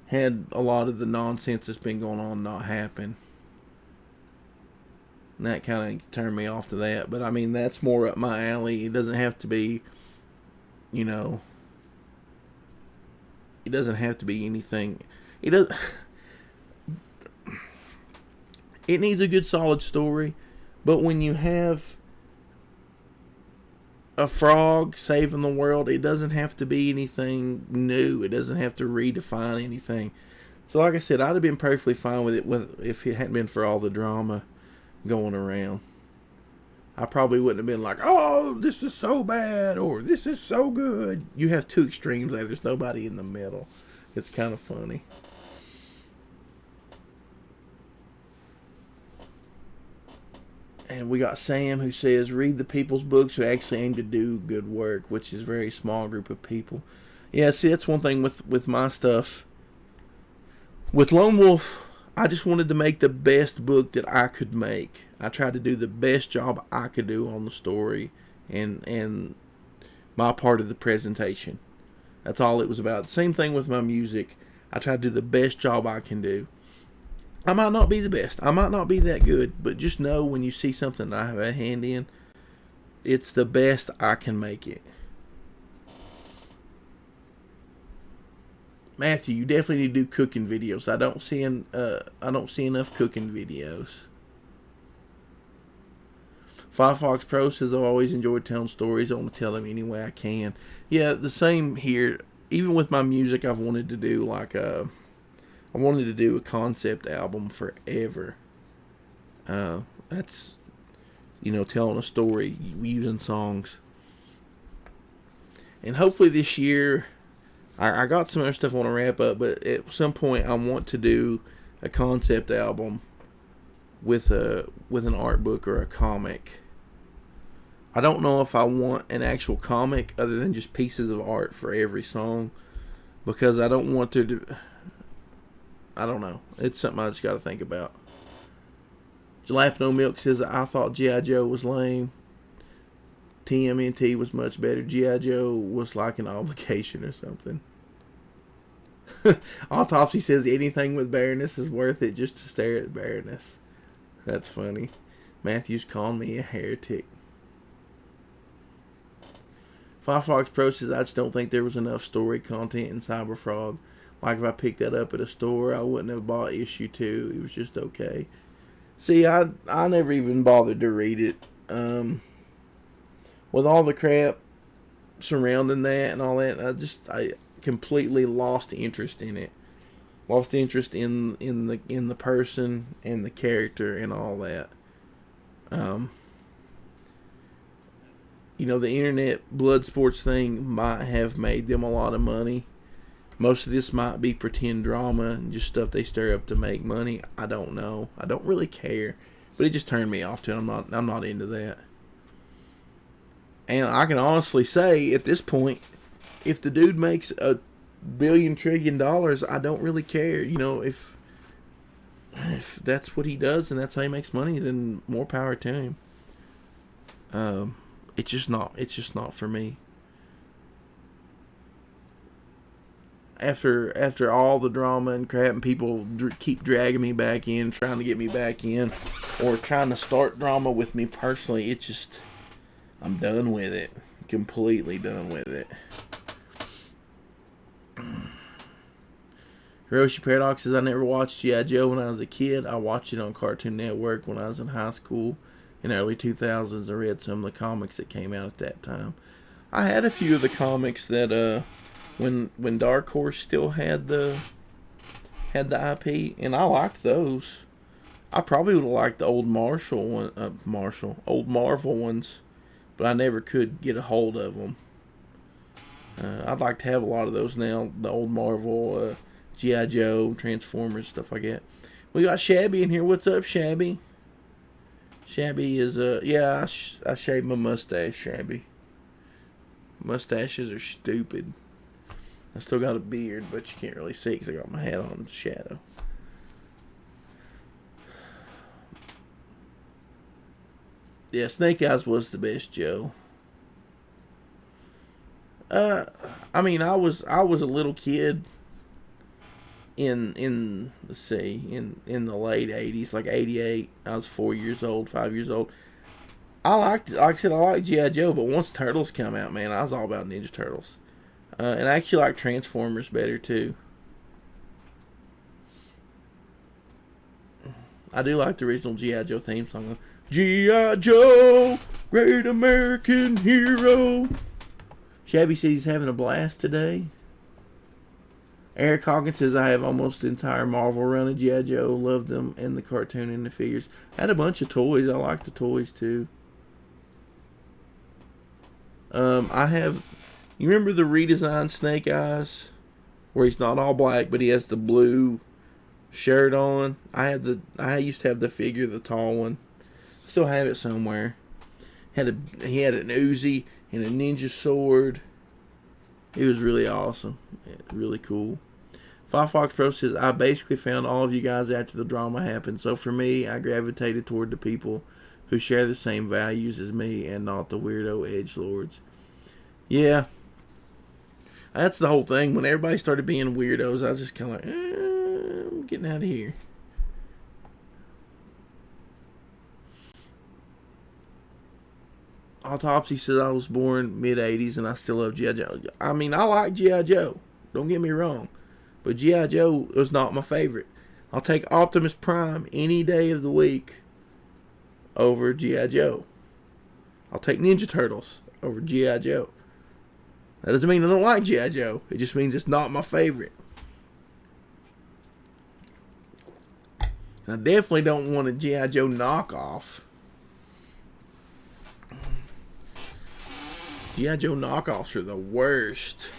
had a lot of the nonsense that's been going on not happen. And that kind of turned me off to that. But, I mean, that's more up my alley. It doesn't have to be, it doesn't have to be anything. It needs a good, solid story. But when you have a frog saving the world, it doesn't have to be anything new. It doesn't have to redefine anything. So like I said, I'd have been perfectly fine with it if it hadn't been for all the drama going around. I probably wouldn't have been like, oh, this is so bad, or this is so good. You have two extremes there. There's nobody in the middle. It's kind of funny. And we got Sam who says, read the people's books who actually aim to do good work, which is a very small group of people. Yeah, see, that's one thing with my stuff. With Lone Wolf, I just wanted to make the best book that I could make. I tried to do the best job I could do on the story and my part of the presentation. That's all it was about. Same thing with my music. I tried to do the best job I can do. I might not be the best. I might not be that good. But just know when you see something that I have a hand in, it's the best I can make it. Matthew, you definitely need to do cooking videos. I don't see enough cooking videos. Firefox Pro says, I've always enjoyed telling stories. I want to tell them any way I can. Yeah, the same here. Even with my music, I've wanted to do I wanted to do a concept album forever. That's, telling a story using songs. And hopefully this year, I got some other stuff I want to wrap up, but at some point I want to do a concept album with an art book or a comic. I don't know if I want an actual comic other than just pieces of art for every song, because I don't want to I don't know. It's something I just got to think about. Jalapeno Milk says, I thought G.I. Joe was lame. TMNT was much better. G.I. Joe was like an obligation or something. Autopsy says, anything with Baroness is worth it just to stare at Baroness. That's funny. Matthew's calling me a heretic. Firefox Pro says, I just don't think there was enough story content in Cyberfrog. Like if I picked that up at a store, I wouldn't have bought issue 2. It was just okay. See, I never even bothered to read it. With all the crap surrounding that and all that, I completely lost interest in it. Lost interest in the person and the character and all that. The internet blood sports thing might have made them a lot of money. Most of this might be pretend drama and just stuff they stir up to make money. I don't know. I don't really care, but it just turned me off to it. I'm not into that. And I can honestly say at this point, if the dude makes $1 billion trillion, I don't really care. If that's what he does and that's how he makes money, then more power to him. It's just not for me. After all the drama and crap, and people keep dragging me back in, trying to get me back in, or trying to start drama with me personally, I'm done with it. Completely done with it. Hiroshi Paradox says, I never watched G.I. Joe when I was a kid. I watched it on Cartoon Network when I was in high school in the early 2000s. I read some of the comics that came out at that time. I had a few of the comics that when Dark Horse still had the IP, and I liked those. I probably would have liked the old old Marvel ones, but I never could get a hold of them. I'd like to have a lot of those now, the old Marvel, G.I. Joe, Transformers, stuff like that. We got Shabby in here. What's up, Shabby? Shabby is, I shaved my mustache, Shabby. Mustaches are stupid. I still got a beard, but you can't really see because I got my hat on in the shadow. Yeah, Snake Eyes was the best Joe. I was a little kid in the late 80s, like 88. I was 5 years old. I liked G.I. Joe, but once Turtles come out, man, I was all about Ninja Turtles. And I actually like Transformers better, too. I do like the original G.I. Joe theme song. G.I. Joe, great American hero. Shabby says he's having a blast today. Eric Hawkins says, I have almost the entire Marvel run of G.I. Joe. Love them and the cartoon and the figures. I had a bunch of toys. I like the toys, too. You remember the redesigned Snake Eyes? Where he's not all black, but he has the blue shirt on. I used to have the figure, the tall one. I still have it somewhere. He had an Uzi and a ninja sword. It was really awesome. Really cool. Firefox Pro says, I basically found all of you guys after the drama happened. So for me, I gravitated toward the people who share the same values as me and not the weirdo edgelords. Yeah. That's the whole thing. When everybody started being weirdos, I was just kind of like, I'm getting out of here. Autopsy says, I was born mid-80s and I still love G.I. Joe. I mean, I like G.I. Joe. Don't get me wrong. But G.I. Joe was not my favorite. I'll take Optimus Prime any day of the week over G.I. Joe. I'll take Ninja Turtles over G.I. Joe. That doesn't mean I don't like G.I. Joe. It just means it's not my favorite. I definitely don't want a G.I. Joe knockoff. G.I. Joe knockoffs are the worst.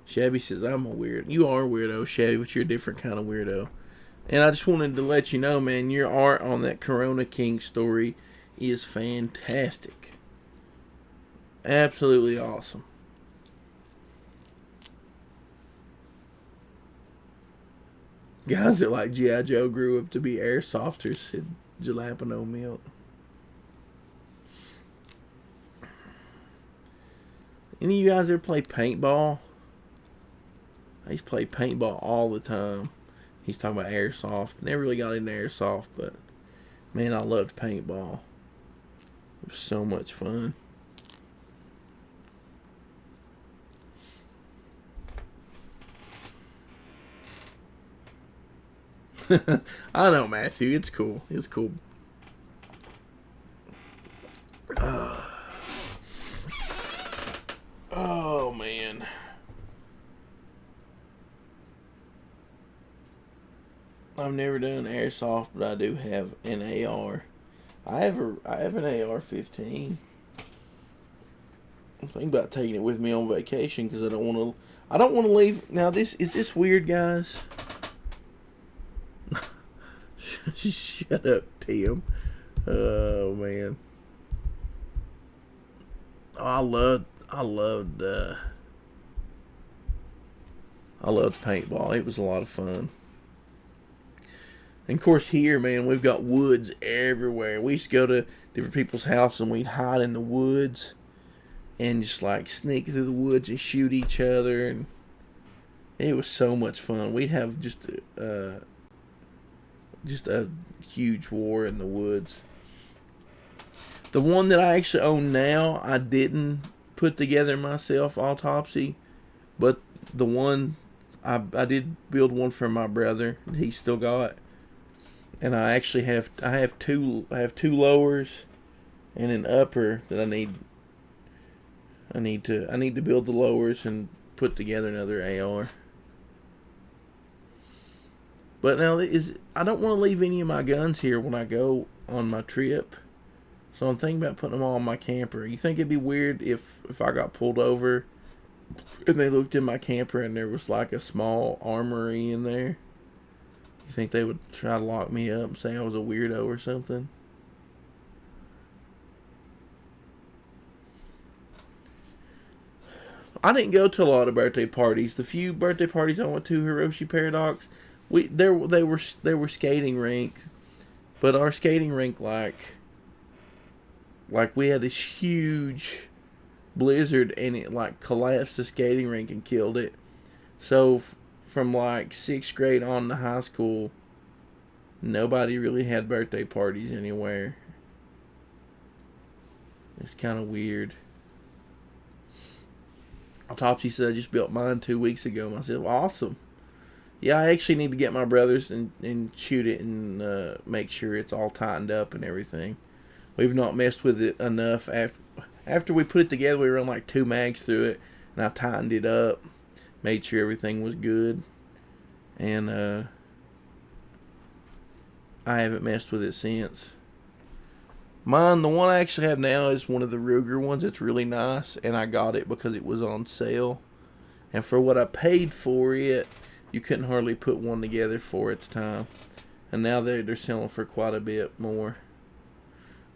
Shabby says, I'm a weirdo. You are a weirdo, Shabby, but you're a different kind of weirdo. And I just wanted to let you know, man, your art on that Corona King story is fantastic. Absolutely awesome. Guys that like G.I. Joe grew up to be airsofters, said Jalapeno Milk. Any of you guys ever play paintball? I used to play paintball all the time. He's talking about airsoft. Never really got into airsoft, but man, I loved paintball. It was so much fun. I know, Matthew. It's cool. It's cool. Oh, man. I've never done airsoft, but I do have an AR. I have an AR-15. I'm thinking about taking it with me on vacation because I don't want to leave. Now, is this weird, guys? Shut up, Tim. Oh man. Oh, I loved paintball. It was a lot of fun. And of course here, man, we've got woods everywhere. We used to go to different people's houses and we'd hide in the woods and just like sneak through the woods and shoot each other, and it was so much fun. We'd have just a huge war in the woods. The one that I actually own now, I didn't put together myself, Autopsy, but the one I did build one for my brother. He still got, and I actually have two lowers and an upper that I need to build the lowers and put together another AR. But now I don't want to leave any of my guns here when I go on my trip. So I'm thinking about putting them all in my camper. You think it'd be weird if I got pulled over and they looked in my camper and there was like a small armory in there? You think they would try to lock me up and say I was a weirdo or something? I didn't go to a lot of birthday parties. The few birthday parties I went to, Hiroshi Paradox, they were skating rinks, but our skating rink like we had this huge blizzard and it like collapsed the skating rink and killed it. So from like 6th grade on to high school, nobody really had birthday parties anywhere. It's kind of weird. Autopsy said I just built mine 2 weeks ago. And I said, well, awesome. Yeah, I actually need to get my brothers and shoot it and make sure it's all tightened up and everything. We've not messed with it enough. After we put it together, we run like 2 mags through it, and I tightened it up, made sure everything was good, and I haven't messed with it since. Mine, the one I actually have now, is one of the Ruger ones. It's really nice, and I got it because it was on sale. And for what I paid for it, you couldn't hardly put one together for at the time. And now they're selling for quite a bit more.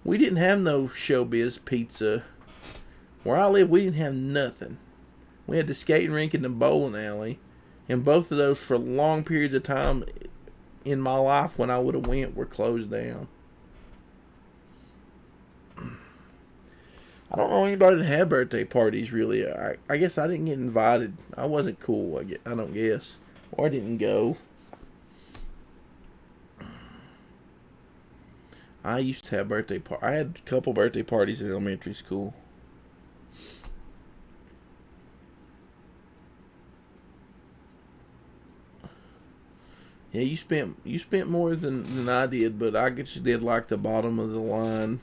We didn't have no Showbiz Pizza. Where I live, we didn't have nothing. We had the skating rink and the bowling alley. And both of those, for long periods of time in my life when I would have went, were closed down. I don't know anybody that had birthday parties, really. I guess I didn't get invited. I wasn't cool, I don't guess. Or I didn't go. I used to have birthday I had a couple birthday parties in elementary school. Yeah, you spent more than I did, but I just did like the bottom of the line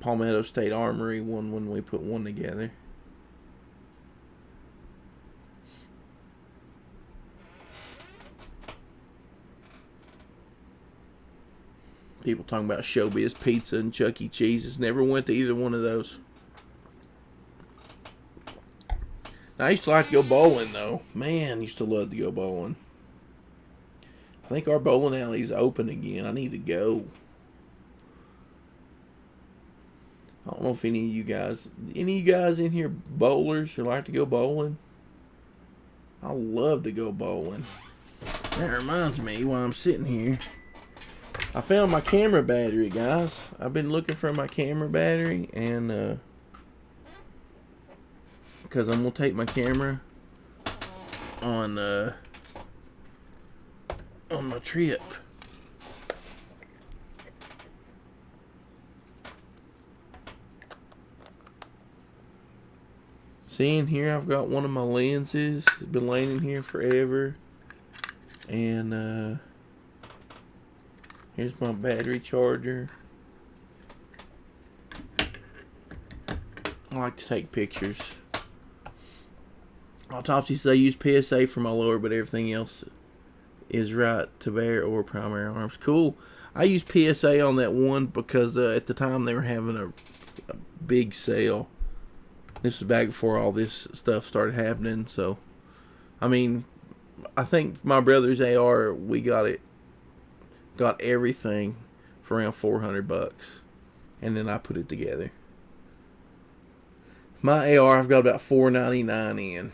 Palmetto State Armory one when we put one together. People talking about Showbiz Pizza and Chuck E. Cheese's. Never went to either one of those. I used to like to go bowling, though. Man, I used to love to go bowling. I think our bowling alley's open again. I need to go. I don't know if any of you guys in here bowlers or like to go bowling? I love to go bowling. That reminds me, while I'm sitting here, I found my camera battery, guys. I've been looking for my camera battery, and because I'm gonna take my camera on my trip. See, in here I've got one of my lenses. It's been laying in here forever. And here's my battery charger. I like to take pictures. Autopsies, they use PSA for my lower, but everything else is right to bear or primary arms. Cool. I used PSA on that one because at the time they were having a big sale. This was back before all this stuff started happening. So, I mean, I think my brother's AR, we got everything for around $400, and then I put it together. My AR, I've got about $499 in.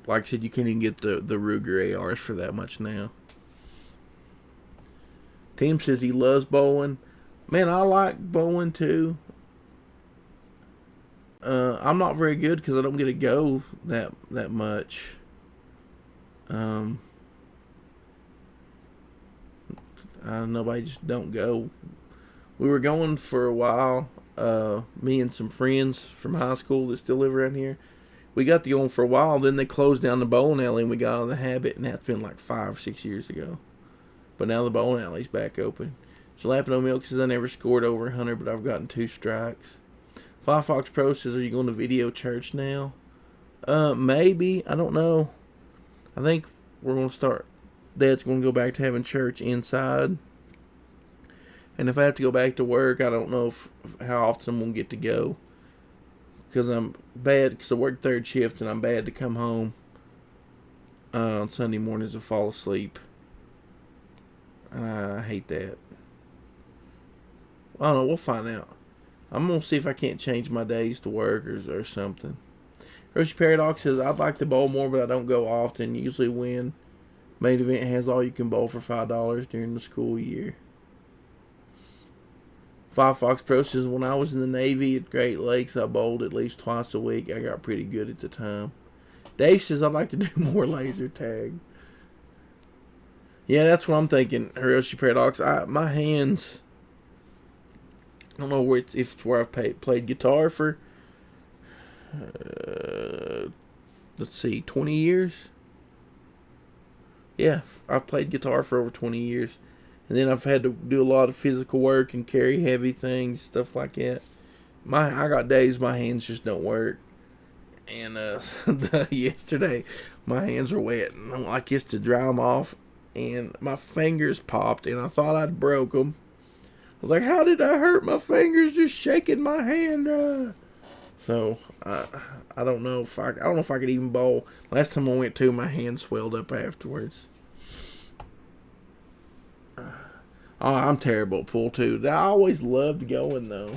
Like I said, you can't even get the Ruger ARs for that much now. Tim says he loves bowling. Man, I like bowling too. I'm not very good because I don't get to go that much. Nobody just don't go. We were going for a while. Me and some friends from high school that still live around here. We got to going for a while. Then they closed down the bowling alley and we got out of the habit. And that's been like 5 or 6 years ago. But now the bowling alley's back open. Jalapeno Milk says I never scored over 100, but I've gotten 2 strikes. Firefox Pro says, are you going to video church now? Maybe. I don't know. I think we're going to start. Dad's going to go back to having church inside. And if I have to go back to work, I don't know how often I'm going to get to go. Because I'm bad, because I work 3rd shift and I'm bad to come home on Sunday mornings and fall asleep. I hate that. I don't know, we'll find out. I'm going to see if I can't change my days to work or something. Roshi Paradox says, I'd like to bowl more, but I don't go often. Usually when main event has all you can bowl for $5 during the school year. Firefox Pro says, when I was in the Navy at Great Lakes, I bowled at least twice a week. I got pretty good at the time. Dave says, I'd like to do more laser tag. Yeah, that's what I'm thinking, Hiroshi Paradox. My hands, I don't know if it's where I've played guitar for, let's see, 20 years? Yeah, I've played guitar for over 20 years. And then I've had to do a lot of physical work and carry heavy things, stuff like that. I got days my hands just don't work. And yesterday, my hands were wet. And I kissed to dry them off. And my fingers popped. And I thought I'd broke them. I was like, how did I hurt my fingers just shaking my hand dry? So, I don't know if I could even bowl. Last time I went to, my hand swelled up afterwards. Oh, I'm terrible at pool too. I always loved going though.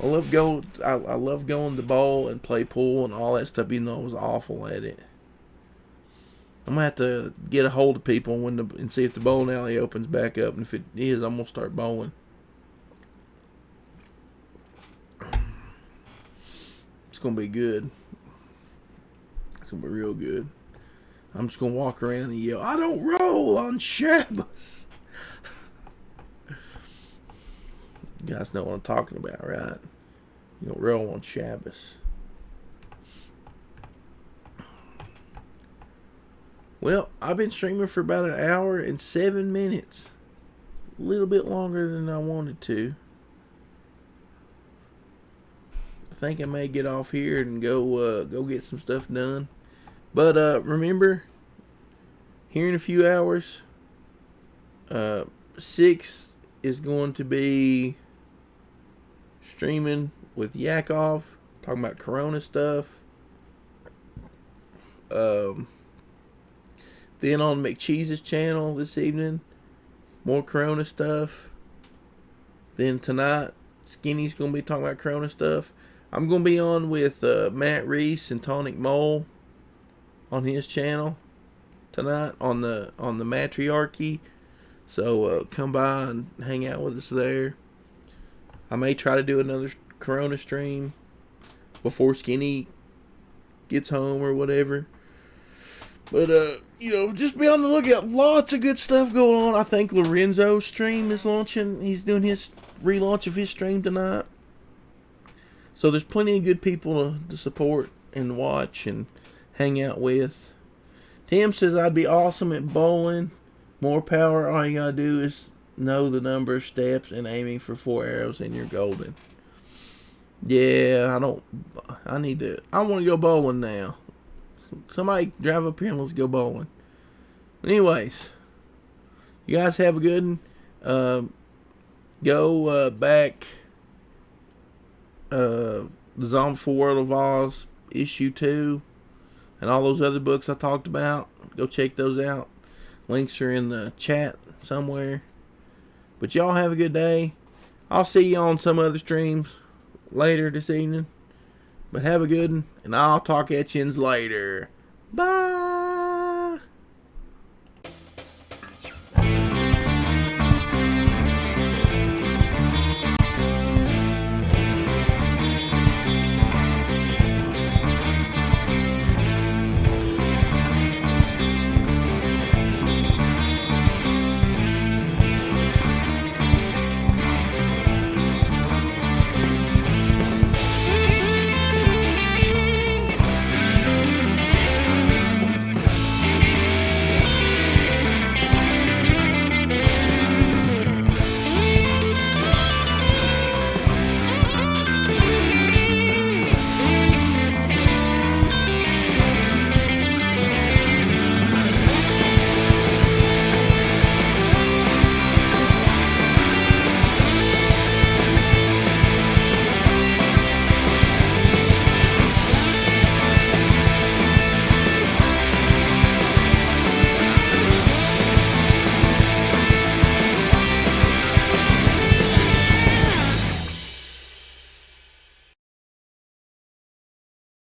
I love going to bowl and play pool and all that stuff, even though I was awful at it. I'm gonna have to get a hold of people and see if the bowling alley opens back up, and if it is, I'm gonna start bowling. It's gonna be good. It's gonna be real good. I'm just gonna walk around and yell, I don't roll on Shabbos. You guys know what I'm talking about, right? You don't roll on Shabbos. Well, I've been streaming for about an hour and 7 minutes. A little bit longer than I wanted to. I think I may get off here and go get some stuff done. But remember, here in a few hours, 6 is going to be streaming with Yakov, talking about Corona stuff. Then on McCheese's channel this evening, more Corona stuff. Then tonight, Skinny's going to be talking about Corona stuff. I'm going to be on with Matt Reese and Tonic Mole on his channel tonight on the Matriarchy. So come by and hang out with us there. I may try to do another Corona stream before Skinny gets home or whatever. But, just be on the lookout. Lots of good stuff going on. I think Lorenzo's stream is launching. He's doing his relaunch of his stream tonight. So there's plenty of good people to support and watch and hang out with. Tim says I'd be awesome at bowling. More power. All you gotta do is know the number of steps and aiming for 4 arrows and you're golden. Yeah, I want to go bowling now. Somebody drive up here and let's go bowling. But anyways, you guys have a good one. Go back the Zombie for World of Oz issue 2 and all those other books I talked about. Go check those out. Links are in the chat somewhere. But y'all have a good day. I'll see you on some other streams later this evening. But have a good one, and I'll talk at you later. Bye.